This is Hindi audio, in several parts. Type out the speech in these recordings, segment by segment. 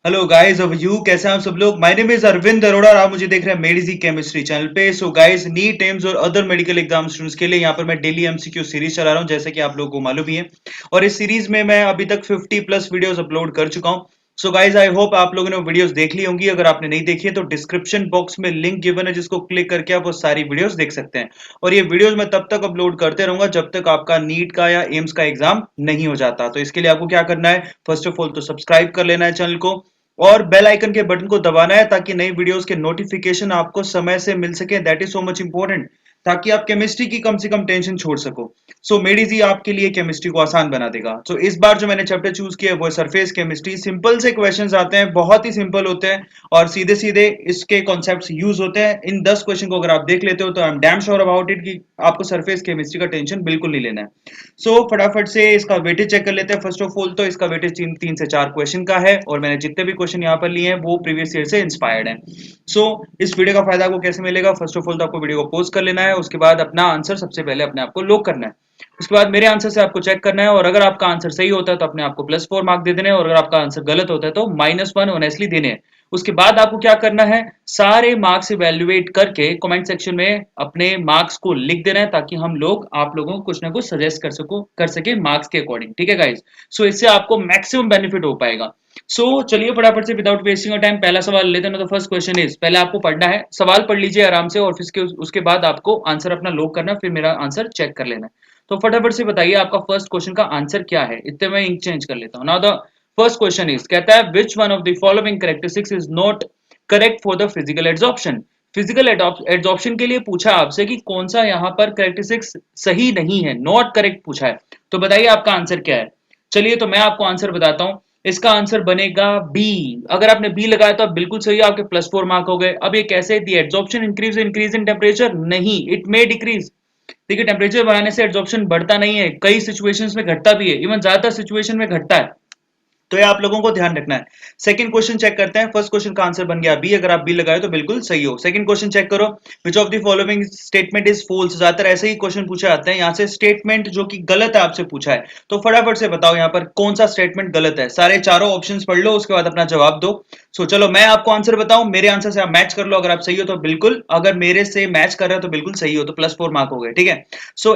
हेलो गाइस, अब यू कैसे हैं आप सब लोग। My name is Arvind Arora और आप मुझे देख रहे हैं मेडिजी केमिस्ट्री चैनल पे। सो गाइस, नीट एम्स और अदर मेडिकल एग्जाम स्टूडेंट्स के लिए यहाँ पर मैं डेली एमसीक्यू सीरीज चला रहा हूँ, जैसे कि आप लोगों को मालूम ही है। और इस सीरीज में मैं अभी तक 50 प्लस वीडियोस अपलोड कर चुका हूँ। सो गाइस, आई होप आप लोगों ने वीडियोस देख ली होंगी। अगर आपने नहीं देखी है तो डिस्क्रिप्शन बॉक्स में लिंक गिवन है, जिसको क्लिक करके आप वो सारी वीडियोस देख सकते हैं। और ये वीडियोस मैं तब तक अपलोड करते रहूंगा जब तक आपका नीट का या एम्स का एग्जाम नहीं हो जाता। तो इसके लिए आपको क्या करना है, फर्स्ट ऑफ ऑल तो सब्सक्राइब कर लेना है चैनल को, और बेल आइकन के बटन को दबाना है ताकि नई वीडियोस के नोटिफिकेशन आपको समय से मिल सके। That is so much important, ताकि आप केमिस्ट्री की कम से कम टेंशन छोड़ सको। सो मेडिजी आपके लिए केमिस्ट्री को आसान बना देगा। सो इस बार जो मैंने चैप्टर चूज किया है वो सरफेस केमिस्ट्री। सिंपल से क्वेश्चंस आते हैं, बहुत ही सिंपल होते हैं और सीधे सीधे इसके कॉन्सेप्ट्स यूज होते हैं। इन 10 क्वेश्चन को अगर आप देख लेते हो तो I am damn sure about it कि आपको सरफेस केमिस्ट्री का टेंशन बिल्कुल नहीं लेना है। फटाफट से इसका वेटेज चेक कर लेते हैं। फर्स्ट ऑफ ऑल तो इसका वेटेज 3 से 4 क्वेश्चन का है और मैंने जितने भी क्वेश्चन यहाँ पर लिए हैं वो प्रीवियस ईयर से इंस्पायर्ड हैं। इस वीडियो का फायदा आपको कैसे मिलेगा, फर्स्ट ऑफ ऑल तो आपको वीडियो को पॉज कर लेना है, उसके बाद अपना आंसर सबसे पहले अपने आप को लॉक करना है। उसके बाद मेरे आंसर से आपको चेक करना है, और अगर आपका आंसर सही होता है तो अपने आप को +4 मार्क दे देने हैं, और अगर आपका आंसर गलत होता है तो -1 ऑनेस्टली देने हैं। उसके बाद आपको क्या करना है, सारे मार्क्स इवेल्युएट करके कमेंट सेक्शन में अपने मार्क्स को लिख देना है, ताकि हम लोग आप लोगों को कुछ ना कुछ सजेस्ट कर सके मार्क्स के अकॉर्डिंग। ठीक है गाइस, इससे आपको मैक्सिमम बेनिफिट हो पाएगा। चलिए फटाफट से विदाउट वेस्टिंग ऑफ टाइम पहला सवाल लेते हैं। तो फर्स्ट क्वेश्चन इज, पहले आपको पढ़ना है, सवाल पढ़ लीजिए आराम से, और फिर उसके बाद आपको आंसर अपना लॉक करना, फिर मेरा आंसर चेक कर लेना है। तो फटाफट से बताइए आपका फर्स्ट क्वेश्चन का आंसर क्या है। इतने में इंक चेंज कर लेता हूं। Now the first question is, कहता है which one of the following characteristics is not correct for the physical adsorption. Physical adsorption के लिए पूछा आपसे कि कौन सा यहाँ पर कैरेक्टरिस्टिक्स सही नहीं है, नॉट करेक्ट पूछा है। तो बताइए आपका आंसर क्या है। चलिए तो मैं आपको आंसर बताता हूं। इसका आंसर बनेगा बी। अगर आपने बी लगाया तो आप बिल्कुल सही है, आपके +4 मार्क हो गए। अब ये कैसे, दी एड्सॉर्प्शन इंक्रीज इन टेम्परेचर, नहीं, इट मे डिक्रीज। देखिए, टेम्परेचर बढ़ाने से एड्सॉर्प्शन बढ़ता नहीं है, कई सिचुएशंस में घटता भी है, इवन ज्यादातर सिचुएशन में घटता है। तो ये आप लोगों को ध्यान रखना है। सेकंड क्वेश्चन चेक करते हैं। फर्स्ट क्वेश्चन का आंसर बन गया बी। अगर आप बी लगाए तो बिल्कुल सही हो। सेकंड क्वेश्चन चेक करो, which of the following statement is false. ज्यादातर ऐसे ही क्वेश्चन पूछे जाते हैं, यहाँ से स्टेटमेंट जो कि गलत है आपसे पूछा है। तो फटाफट से बताओ यहाँ पर कौन सा स्टेटमेंट गलत है। सारे चारों ऑप्शंस पढ़ लो, उसके बाद अपना जवाब दो। चलो मैं आपको आंसर बताऊं, मेरे आंसर से आप मैच कर लो। अगर आप सही हो तो बिल्कुल, अगर मेरे से मैच कर रहे हो तो बिल्कुल सही हो, तो +4 मार्क हो गए। ठीक है,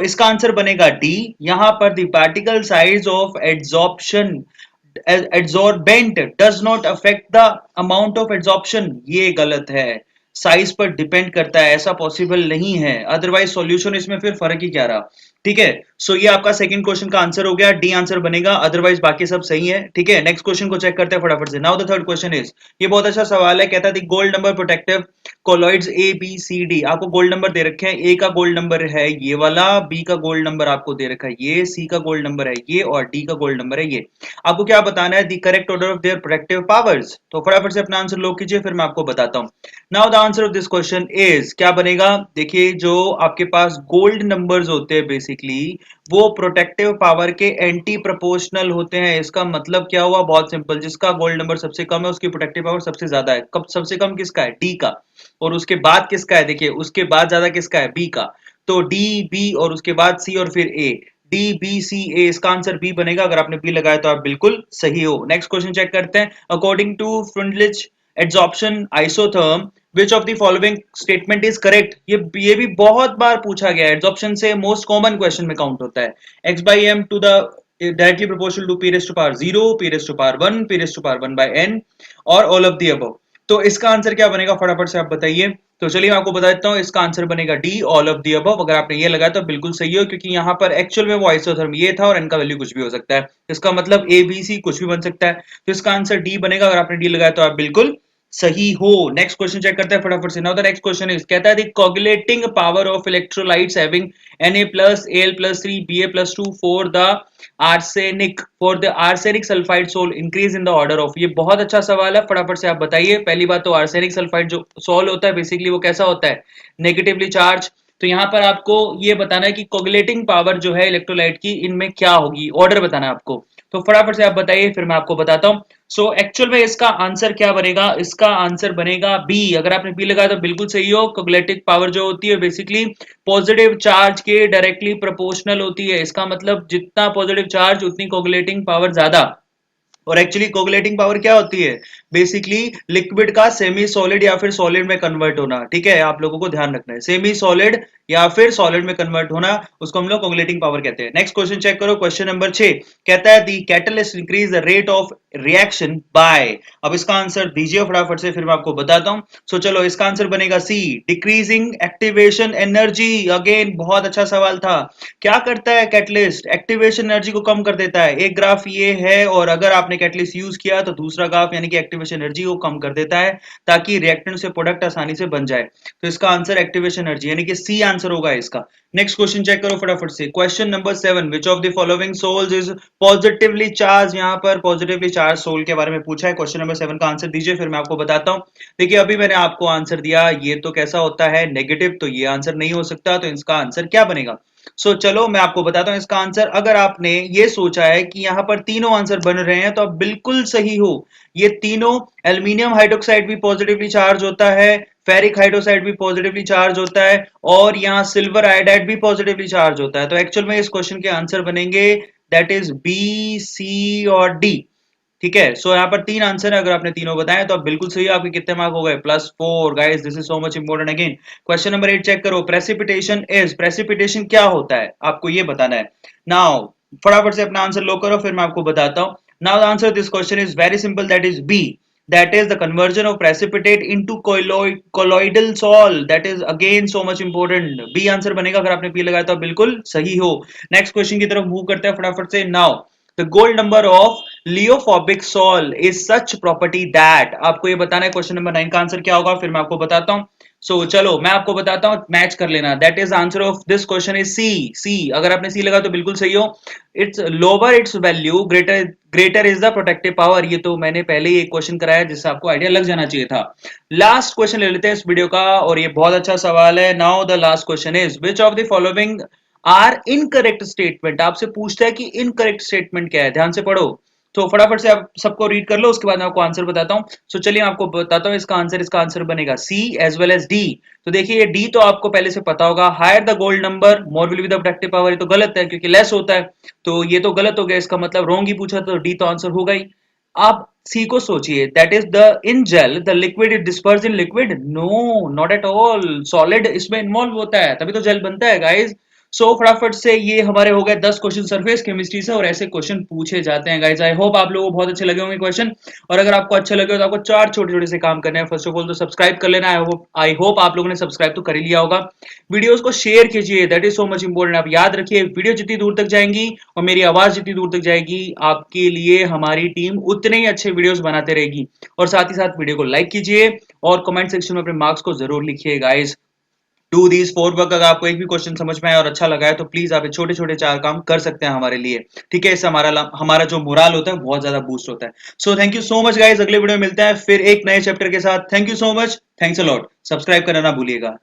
इसका आंसर बनेगा डी। यहां पर the particle size of adsorption adsorbent does not affect the amount of adsorption, ये गलत है। साइज पर डिपेंड करता है, ऐसा पॉसिबल नहीं है, अदरवाइज सॉल्यूशन इसमें फिर फर्क ही क्या रहा। ठीक है, ये आपका सेकंड क्वेश्चन का आंसर हो गया, डी आंसर बनेगा, अदरवाइज बाकी सब सही है। ठीक है, नेक्स्ट क्वेश्चन को चेक करते हैं फटाफट से। Now the third question is, ये बहुत अच्छा सवाल है, कहता है gold number protective colloids A B C D. आपको गोल्ड नंबर दे रखे हैं, ए का गोल्ड नंबर है ये वाला, बी का गोल्ड नंबर आपको दे रखा है ये, सी का गोल्ड नंबर है ये, और डी का गोल्ड नंबर है ये। आपको क्या बताना है, the correct order of their protective powers. तो फटाफट से अपना आंसर लॉक कीजिए, फिर मैं आपको बताता हूं। Now the answer of this question is, क्या बनेगा, देखिए जो आपके पास गोल्ड नंबर्स होते हैं बेसिकली, वो प्रोटेक्टिव पावर के एंटी प्रोपोर्शनल होते हैं। इसका मतलब क्या हुआ, बहुत सिंपल, जिसका गोल्ड नंबर सबसे कम है उसकी प्रोटेक्टिव पावर सबसे ज्यादा है। कब सबसे कम किसका है, डी का, और उसके बाद किसका है, देखिए उसके बाद ज्यादा किसका है, बी का। तो डी बी और उसके बाद सी और फिर ए, डी बी सी ए, इसका आंसर बी बनेगा। अगर आपने बी लगाया तो आप बिल्कुल सही हो। नेक्स्ट क्वेश्चन चेक करते हैं। According to Freundlich adsorption isotherm, which of the following statement is correct. ये भी बहुत बार पूछा गया है, एड्सॉर्प्शन से मोस्ट कॉमन क्वेश्चन में काउंट होता है। X by m to the directly proportional to p raise to power 0, p raise to power 1, p raise to power 1 by n, और ऑल ऑफ द अबव। तो इसका आंसर क्या बनेगा, फटाफट से आप बताइए। तो चलिए मैं आपको बता देता हूं, इसका आंसर बनेगा D, all of the above. अगर आपने ये लगाया तो बिल्कुल सही हो, क्योंकि यहाँ पर एक्चुअल में वो आइसोथर्म ये था और n का वैल्यू कुछ भी हो सकता है। इसका मतलब ए बी सी कुछ भी बन सकता है। तो इसका आंसर डी बनेगा। अगर आपने डी लगाया तो आप बिल्कुल सही हो। नेक्स्ट क्वेश्चन चेक करते हैं फटाफट से। Now the next question is, कहता है the coagulating power of electrolytes having Na+Al+3 Ba+2 for the arsenic sulphide sol increase in the order of. ये बहुत अच्छा सवाल है, फटाफट से आप बताइए। पहली बात तो आर्सेनिक सल्फाइड जो सोल होता है बेसिकली वो कैसा होता है, नेगेटिवली चार्ज। तो यहाँ पर आपको ये बताना है कि कोगुलेटिंग पावर जो है इलेक्ट्रोलाइट की, इनमें क्या होगी, ऑर्डर बताना है आपको। तो फटाफट से आप बताइए, फिर मैं आपको बताता हूँ। एक्चुअल में इसका आंसर क्या बनेगा, इसका आंसर बनेगा बी। अगर आपने बी लगाया तो बिल्कुल सही हो। कोगुलेटिक पावर जो होती है बेसिकली पॉजिटिव चार्ज के डायरेक्टली प्रोपोर्शनल होती है। इसका मतलब जितना पॉजिटिव चार्ज उतनी कोगुलेटिंग पावर ज्यादा। और एक्चुअली कोगुलेटिंग पावर क्या होती है? बेसिकली लिक्विड का सेमी सॉलिड या फिर सॉलिड में कन्वर्ट होना। ठीक है, आप लोगों को ध्यान रखना है, सेमी सॉलिड या फिर सॉलिड में कन्वर्ट होना, उसको हम लोग कोगुलेटिंग पावर कहते हैं। नेक्स्ट क्वेश्चन चेक करो, क्वेश्चन नंबर 6 कहता है the catalyst increase the rate of reaction by. अब इसका आंसर दीजिए फटाफट से, फिर मैं आपको बताता हूं। सो चलो, इसका आंसर बनेगा सी, डिक्रीजिंग एक्टिवेशन एनर्जी। अगेन बहुत अच्छा सवाल था। क्या करता है कैटलिस्ट? एक्टिवेशन एनर्जी को कम कर देता है। एक ग्राफ ये है, और अगर आपने कैटलिस्ट यूज किया तो दूसरा ग्राफ यानी कि एक्टिवेशन एनर्जी को कम कर देता है, ताकि रिएक्टेंट से प्रोडक्ट आसानी से बन जाए। तो इसका आंसर एक्टिवेशन एनर्जी यानी कि सी आंसर होगा इसका। नेक्स्ट क्वेश्चन चेक करो फटाफट से, question number 7 which of the following sols is positively charge. यहाँ पर पॉजिटिवली चार्ज सोल के बारे में पूछा है। क्वेश्चन नंबर 7 का आंसर दीजिए, फिर मैं आपको बताता हूं। देखिए, अभी मैंने आपको आंसर दिया, ये तो कैसा होता है नेगेटिव, तो ये आंसर नहीं हो सकता। तो इसका आंसर क्या बनेगा? चलो मैं आपको बताता हूं इसका आंसर। अगर आपने ये सोचा है कि यहां पर तीनों आंसर बन रहे हैं, तो आप बिल्कुल सही हो। ये तीनों, एल्यूमिनियम हाइड्रोक्साइड भी पॉजिटिवली चार्ज होता है, फेरिक हाइड्रोक्साइड भी पॉजिटिवली चार्ज होता है, और यहाँ सिल्वर आयोडाइड भी पॉजिटिवली चार्ज होता है। तो एक्चुअल में इस क्वेश्चन के आंसर बनेंगे दैट इज बी, सी और डी। ठीक है, सो यहाँ पर तीन आंसर है। अगर आपने तीनों बताए तो आप बिल्कुल सही हो। आपके कितने मार्क हो गए? +4। Guys, this is so much important. Again question number 8 check करो, प्रेसिपिटेशन इज, प्रेसिपिटेशन क्या होता है आपको ये बताना है। नाउ फटाफट से अपना आंसर लो करो, फिर मैं आपको बताता हूँ। Now the answer this question is very simple, that is B, that is the conversion of precipitate into colloidal sol, that is again so much important। B answer बनेगा। अगर आपने पी लगाया तो आप बिल्कुल सही हो। नेक्स्ट क्वेश्चन की तरफ मूव करते हैं फटाफट से। Now the gold number of lyophobic sol is such property that, आपको ये बताना है। क्वेश्चन नंबर 9 का आंसर क्या होगा, फिर मैं आपको बताता हूं। चलो मैं आपको बताता हूं, मैच कर लेना। That is answer of this question is C. C, अगर आपने सी लगा तो बिल्कुल सही हो। It's lower its value, greater greater is the protective power. ये तो मैंने पहले ही एक क्वेश्चन कराया जिससे आपको आइडिया लग जाना चाहिए था। लास्ट क्वेश्चन ले लेते हैं इस वीडियो का, और ये बहुत अच्छा सवाल है। Now the last question is which of the following are incorrect statement. आपसे पूछता है कि इनकरेक्ट स्टेटमेंट क्या है, ध्यान से पढ़ो। तो फटाफट से आप सबको रीड कर लो, उसके बाद मैं आपको आंसर बताता हूं। चलिए मैं आपको बताता हूं इसका आंसर बनेगा सी एज वेल एज डी। तो देखिए, ये डी तो आपको पहले से पता होगा, higher the gold number more will be the productive power. ये तो गलत है क्योंकि लेस होता है, तो ये तो गलत हो गया। इसका मतलब रॉन्ग ही पूछा, तो डी तो आंसर होगा ही। आप सी को सोचिए, that is the in gel the liquid is disperse in liquid. No, not at all, solid इसमें इन्वॉल्व होता है, तभी तो जेल बनता है गाइज। फटाफट से ये हमारे हो गए 10 क्वेश्चन सरफेस केमिस्ट्री से, और ऐसे क्वेश्चन पूछे जाते हैं गाइज। आई होप आप लोगों को बहुत अच्छे लगे होंगे क्वेश्चन, और अगर आपको अच्छे लगे हो तो आपको 4 छोटे छोटे से काम करने हैं। फर्स्ट ऑफ ऑल तो सब्सक्राइब कर लेना। आई होप आप लोगों ने सब्सक्राइब तो कर ही लिया होगा। वीडियोस को शेयर कीजिए, that is so much important. आप याद रखिए, वीडियो जितनी दूर तक जाएंगी और मेरी आवाज जितनी दूर तक जाएगी, आपके लिए हमारी टीम उतने ही अच्छे वीडियोस बनाते रहेगी। और साथ ही साथ वीडियो को लाइक कीजिए, और कमेंट सेक्शन में अपने मार्क्स को जरूर लिखिए गाइज। Do these 4 work. अगर आपको एक भी क्वेश्चन समझ में आया और अच्छा लगा है तो प्लीज आप छोटे छोटे 4 काम कर सकते हैं हमारे लिए। ठीक है, इससे हमारा जो मोरल होता है बहुत ज्यादा बूस्ट होता है। Thank you so much guys, अगले वीडियो में मिलते हैं फिर एक नए चैप्टर के साथ। Thank you so much, thanks a lot. Subscribe करना ना भूलिएगा।